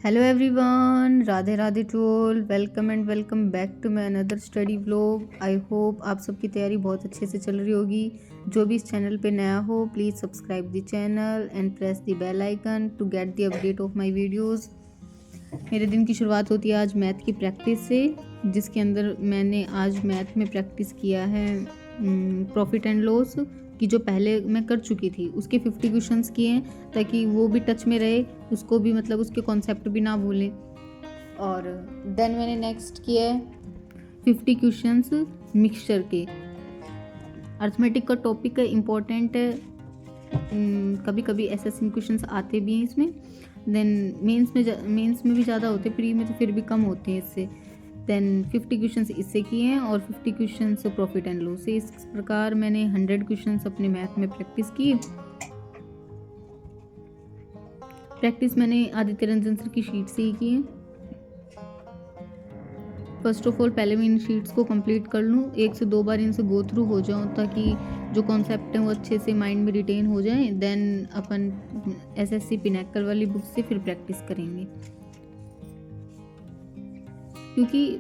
Hello everyone, Radhe Radhe to all. Welcome and welcome back to my another study vlog. I hope आप सबकी तैयारी बहुत अच्छे से चल रही होगी। जो भी इस चैनल पे नया हो please subscribe the channel and press the bell icon to get the update of my videos. मेरे दिन की शुरुआत होती है आज मैथ की प्रैक्टिस से, जिसके अंदर मैंने आज मैथ में प्रैक्टिस किया है प्रॉफिट एंड लॉस की, जो पहले मैं कर चुकी थी। उसके 50 क्वेश्चंस किए हैं ताकि वो भी टच में रहे, उसको भी मतलब उसके कॉन्सेप्ट भी ना भूलें। और देन मैंने नेक्स्ट किया है 50 क्वेश्चंस मिक्सचर के। अर्थमेटिक का टॉपिक है, इम्पोर्टेंट है, कभी कभी एसएससी क्वेश्चंस आते भी हैं इसमें। देन मेंस में भी ज़्यादा होते, प्री में तो फिर भी कम होते हैं इससे। देन 50 क्वेश्चंस इससे किए हैं और 50 क्वेश्चंस प्रॉफिट एंड लॉस से। इस प्रकार मैंने 100 क्वेश्चंस अपने मैथ में प्रैक्टिस की। प्रैक्टिस मैंने आदित्य रंजन सर की शीट से ही की है। फर्स्ट ऑफ ऑल पहले मैं इन शीट्स को कंप्लीट कर लूँ, 1 से 2 बार इनसे गो थ्रू हो जाऊँ ताकि जो कॉन्सेप्ट हैं वो अच्छे से माइंड में रिटेन हो जाए। देन अपन एसएससी पिनैकल वाली बुक से फिर प्रैक्टिस करेंगे, क्योंकि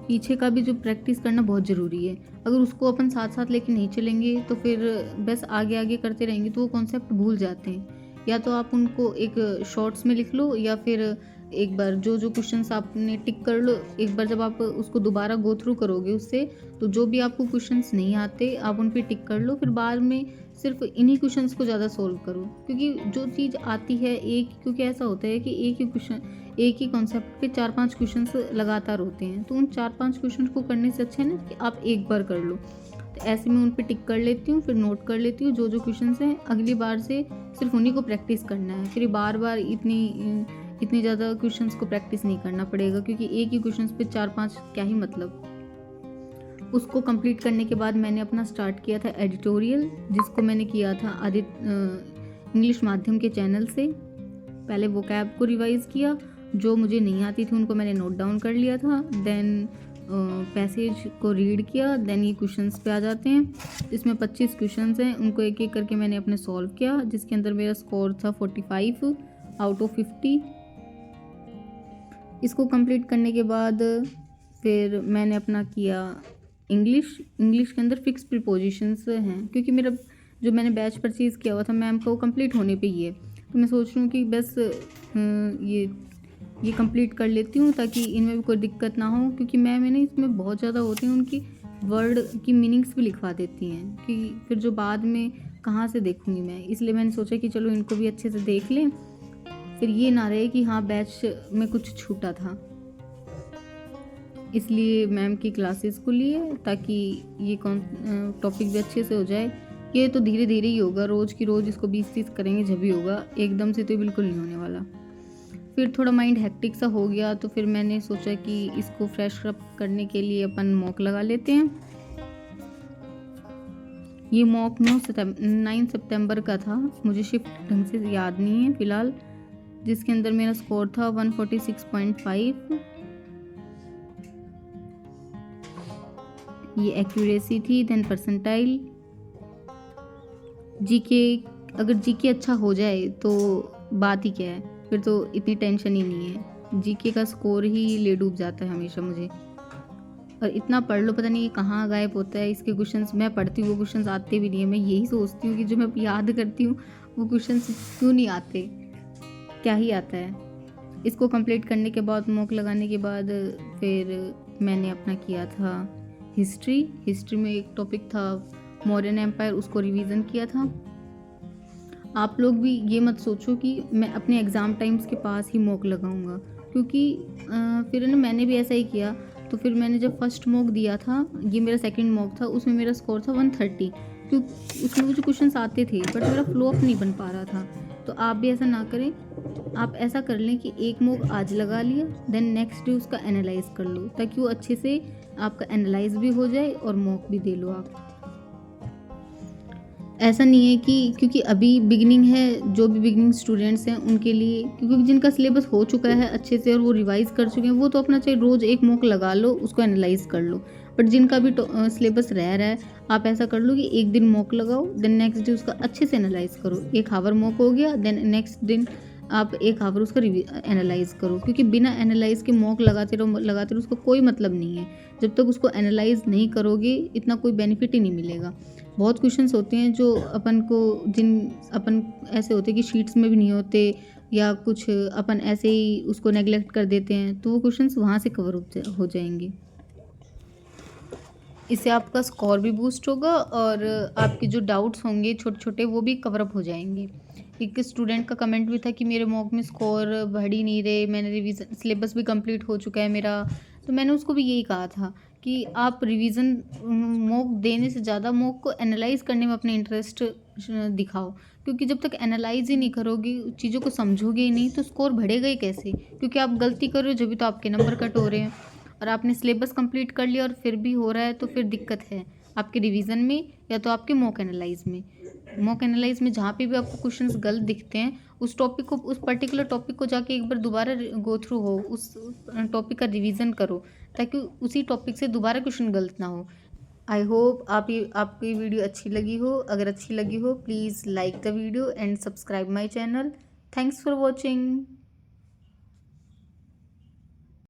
पीछे का भी जो प्रैक्टिस करना बहुत ज़रूरी है। अगर उसको अपन साथ साथ लेके नहीं चलेंगे तो फिर बस आगे आगे करते रहेंगे तो वो कॉन्सेप्ट भूल जाते हैं। या तो आप उनको एक शॉर्ट्स में लिख लो, या फिर एक बार जो जो क्वेश्चंस आपने टिक कर लो, एक बार जब आप उसको दोबारा गो थ्रू करोगे उससे, तो जो भी आपको क्वेश्चंस नहीं आते आप उन पे टिक कर लो। फिर बाद में सिर्फ इन्हीं क्वेश्चंस को ज़्यादा सोल्व करो, क्योंकि जो चीज़ आती है क्योंकि ऐसा होता है कि एक ही कॉन्सेप्ट पे 4-5 क्वेश्चंस लगातार होते हैं, तो उन 4-5 क्वेश्चंस को करने से अच्छा है ना कि आप एक बार कर लो। तो ऐसे मैं उन पे टिक कर लेती हूँ, फिर नोट कर लेती हूँ जो जो क्वेश्चंस हैं। अगली बार से सिर्फ उन्हीं को प्रैक्टिस करना है, फिर बार बार इतनी ज़्यादा क्वेश्चंस को प्रैक्टिस नहीं करना पड़ेगा, क्योंकि एक ही क्वेश्चंस पे 4-5 क्या ही मतलब। उसको कंप्लीट करने के बाद मैंने अपना स्टार्ट किया था एडिटोरियल, जिसको मैंने किया था इंग्लिश माध्यम के चैनल से। पहले वोकैब को रिवाइज़ किया, जो मुझे नहीं आती थी उनको मैंने नोट डाउन कर लिया था। देन पैसेज को रीड किया। देन ये क्वेश्चंस पे आ जाते हैं। इसमें 25 क्वेश्चंस हैं, उनको एक एक करके मैंने अपने सॉल्व किया, जिसके अंदर मेरा स्कोर था 45 आउट ऑफ 50। इसको कंप्लीट करने के बाद फिर मैंने अपना किया इंग्लिश के अंदर फिक्स प्रीपोजिशंस हैं, क्योंकि मेरा जो मैंने बैच परचेज़ किया हुआ था मैम का, वो कंप्लीट होने पे ही है। तो मैं सोच रही हूँ कि बस ये कंप्लीट कर लेती हूँ ताकि इनमें भी कोई दिक्कत ना हो, क्योंकि मैंने इसमें बहुत ज़्यादा होती हैं, उनकी वर्ड की मीनिंग्स भी लिखवा देती हैं कि फिर जो बाद में कहाँ से देखूँगी मैं। इसलिए मैंने सोचा कि चलो इनको भी अच्छे से देख लें, फिर ये ना रहे कि हाँ बैच में कुछ छूटा था। इसलिए मैम की क्लासेस को लिए ताकि ये टॉपिक भी अच्छे से हो जाए। ये तो धीरे धीरे ही होगा, रोज़ की रोज़ इसको 20-30 करेंगे जब भी होगा, एकदम से तो बिल्कुल नहीं होने वाला। फिर थोड़ा माइंड हेक्टिक सा हो गया, तो फिर मैंने सोचा कि इसको फ्रेश अप करने के लिए अपन मॉक लगा लेते हैं। ये मॉक 9 सितंबर का था, मुझे शिफ्ट ढंग से याद नहीं है फ़िलहाल, जिसके अंदर मेरा स्कोर था 146.5। ये एक्यूरेसी थी। देन परसेंटाइल, जीके, अगर जीके अच्छा हो जाए तो बात ही क्या है, फिर तो इतनी टेंशन ही नहीं है। जीके का स्कोर ही ले डूब जाता है हमेशा मुझे, और इतना पढ़ लो पता नहीं ये कहाँ गायब होता है। इसके क्वेश्चंस मैं पढ़ती हूँ वो क्वेश्चंस आते भी नहीं है। मैं यही सोचती हूँ कि जो मैं याद करती हूँ वो क्वेश्चंस क्यों नहीं आते, क्या ही आता है। इसको कंप्लीट करने के बाद, मॉक लगाने के बाद, फिर मैंने अपना किया था हिस्ट्री में एक टॉपिक था मौर्यन एम्पायर, उसको रिवीजन किया था। आप लोग भी ये मत सोचो कि मैं अपने एग्ज़ाम टाइम्स के पास ही मॉक लगाऊंगा, क्योंकि फिर ना मैंने भी ऐसा ही किया। तो फिर मैंने जब फर्स्ट मॉक दिया था, ये मेरा सेकंड मॉक था, उसमें मेरा स्कोर था 130, क्योंकि उसमें मुझे क्वेश्चंस आते थे बट मेरा फ्लो अप नहीं बन पा रहा था। तो आप भी ऐसा ना करें, आप ऐसा कर लें कि एक मॉक आज लगा लिया, देन नेक्स्ट डे उसका एनालाइज कर लो, ताकि वो अच्छे से आपका एनालाइज भी हो जाए और मॉक भी दे लो आप। ऐसा नहीं है कि क्योंकि अभी बिगनिंग है, जो भी बिगनिंग स्टूडेंट्स हैं उनके लिए, क्योंकि जिनका सिलेबस हो चुका है अच्छे से और वो रिवाइज कर चुके हैं, वो तो अपना चाहे रोज़ एक मॉक लगा लो, उसको एनालाइज कर लो। बट जिनका भी सिलेबस रह रहा है, आप ऐसा कर लो कि एक दिन मॉक लगाओ, देन नेक्स्ट डे उसका अच्छे से एनालाइज करो। 1 आवर मॉक हो गया, देन नेक्स्ट दिन आप 1 हावर उसका एनालाइज़ करो, क्योंकि बिना एनालाइज़ के मॉक लगाते रहो उसका कोई मतलब नहीं है। जब तक उसको एनालाइज़ नहीं करोगे इतना कोई बेनिफिट ही नहीं मिलेगा। बहुत क्वेश्चंस होते हैं जो अपन ऐसे होते हैं कि शीट्स में भी नहीं होते, या कुछ अपन ऐसे ही उसको नेग्लेक्ट कर देते हैं, तो वो क्वेश्चंस वहाँ से कवर हो जाएंगे। इससे आपका स्कोर भी बूस्ट होगा और आपके जो डाउट्स होंगे छोटे छोटे वो भी कवर अप हो जाएंगे। एक स्टूडेंट का कमेंट भी था कि मेरे मॉक में स्कोर बढ़ ही नहीं रहे, मैंने रिवीजन सिलेबस भी कंप्लीट हो चुका है मेरा। तो मैंने उसको भी यही कहा था कि आप रिवीजन मॉक देने से ज़्यादा मॉक को एनालाइज करने में अपने इंटरेस्ट दिखाओ, क्योंकि जब तक एनालाइज ही नहीं करोगे, चीज़ों को समझोगे ही नहीं, तो स्कोर बढ़ेगा ही कैसे? क्योंकि आप गलती कर रहे हो, जब भी तो आपके नंबर कट हो रहे हैं। और आपने सिलेबस कंप्लीट कर लिया और फिर भी हो रहा है, तो फिर दिक्कत है आपके रिवीजन में या तो आपके मॉक एनालाइज में। मॉक एनालाइज में जहाँ पे भी आपको क्वेश्चंस गलत दिखते हैं, उस टॉपिक को, उस पर्टिकुलर टॉपिक को जाके एक बार दोबारा गो थ्रू हो, उस टॉपिक का रिवीजन करो, ताकि उसी टॉपिक से दोबारा क्वेश्चन गलत ना हो। आई होप आपको ये वीडियो अच्छी लगी हो। अगर अच्छी लगी हो please like the video and subscribe my channel. Thanks for watching.